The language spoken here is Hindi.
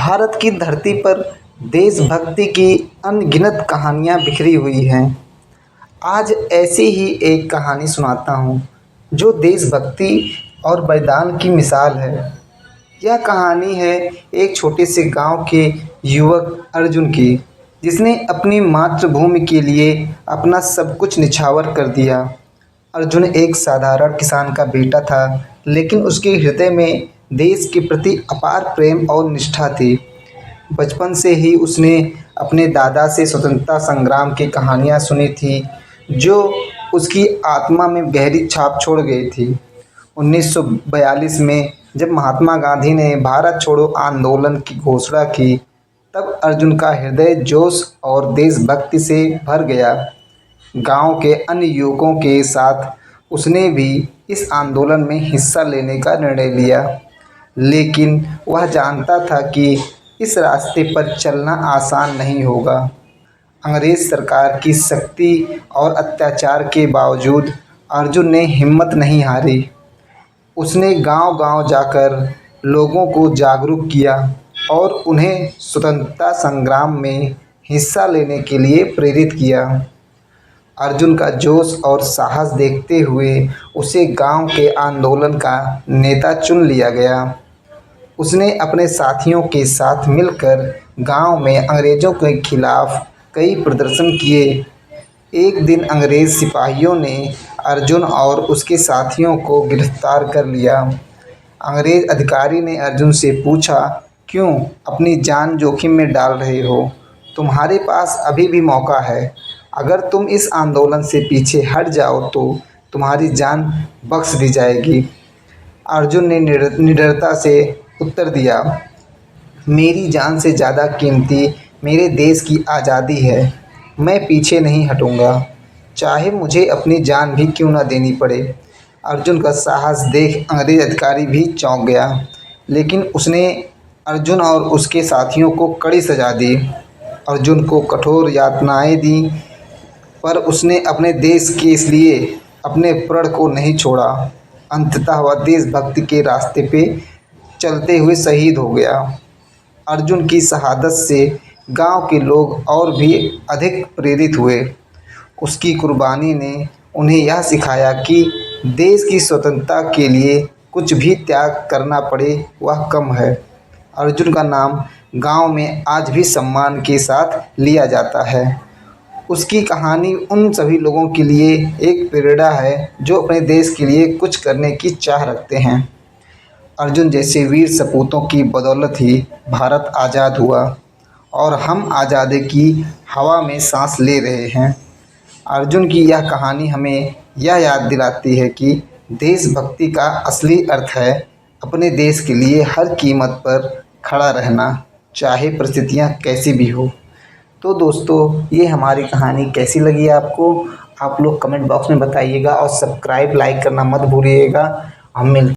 भारत की धरती पर देशभक्ति की अनगिनत कहानियाँ बिखरी हुई हैं। आज ऐसी ही एक कहानी सुनाता हूँ जो देशभक्ति और बलिदान की मिसाल है। यह कहानी है एक छोटे से गांव के युवक अर्जुन की, जिसने अपनी मातृभूमि के लिए अपना सब कुछ निछावर कर दिया। अर्जुन एक साधारण किसान का बेटा था, लेकिन उसके हृदय में देश के प्रति अपार प्रेम और निष्ठा थी। बचपन से ही उसने अपने दादा से स्वतंत्रता संग्राम की कहानियाँ सुनी थी, जो उसकी आत्मा में गहरी छाप छोड़ गई थी। 1942 में जब महात्मा गांधी ने भारत छोड़ो आंदोलन की घोषणा की, तब अर्जुन का हृदय जोश और देशभक्ति से भर गया। गांव के अन्य युवकों के साथ उसने भी इस आंदोलन में हिस्सा लेने का निर्णय लिया, लेकिन वह जानता था कि इस रास्ते पर चलना आसान नहीं होगा। अंग्रेज सरकार की सख्ती और अत्याचार के बावजूद अर्जुन ने हिम्मत नहीं हारी। उसने गांव-गांव जाकर लोगों को जागरूक किया और उन्हें स्वतंत्रता संग्राम में हिस्सा लेने के लिए प्रेरित किया। अर्जुन का जोश और साहस देखते हुए उसे गांव के आंदोलन का नेता चुन लिया गया। उसने अपने साथियों के साथ मिलकर गांव में अंग्रेज़ों के खिलाफ कई प्रदर्शन किए। एक दिन अंग्रेज़ सिपाहियों ने अर्जुन और उसके साथियों को गिरफ्तार कर लिया। अंग्रेज़ अधिकारी ने अर्जुन से पूछा, क्यों अपनी जान जोखिम में डाल रहे हो? तुम्हारे पास अभी भी मौका है। अगर तुम इस आंदोलन से पीछे हट जाओ तो तुम्हारी जान बख्श दी जाएगी। अर्जुन ने निडरता से उत्तर दिया, मेरी जान से ज़्यादा कीमती मेरे देश की आज़ादी है। मैं पीछे नहीं हटूंगा, चाहे मुझे अपनी जान भी क्यों न देनी पड़े। अर्जुन का साहस देख अंग्रेज़ अधिकारी भी चौंक गया, लेकिन उसने अर्जुन और उसके साथियों को कड़ी सज़ा दी। अर्जुन को कठोर यातनाएं दी, पर उसने अपने देश के इसलिए अपने प्रण को नहीं छोड़ा। अंततः वह देशभक्ति के रास्ते पे चलते हुए शहीद हो गया। अर्जुन की शहादत से गांव के लोग और भी अधिक प्रेरित हुए। उसकी कुर्बानी ने उन्हें यह सिखाया कि देश की स्वतंत्रता के लिए कुछ भी त्याग करना पड़े वह कम है। अर्जुन का नाम गांव में आज भी सम्मान के साथ लिया जाता है। उसकी कहानी उन सभी लोगों के लिए एक प्रेरणा है जो अपने देश के लिए कुछ करने की चाह रखते हैं। अर्जुन जैसे वीर सपूतों की बदौलत ही भारत आज़ाद हुआ और हम आज़ादी की हवा में सांस ले रहे हैं। अर्जुन की यह कहानी हमें यह याद दिलाती है कि देशभक्ति का असली अर्थ है अपने देश के लिए हर कीमत पर खड़ा रहना, चाहे परिस्थितियाँ कैसी भी हो। तो दोस्तों, ये हमारी कहानी कैसी लगी आपको, आप लोग कमेंट बॉक्स में बताइएगा और सब्सक्राइब लाइक करना मत भूलिएगा। हम मिलते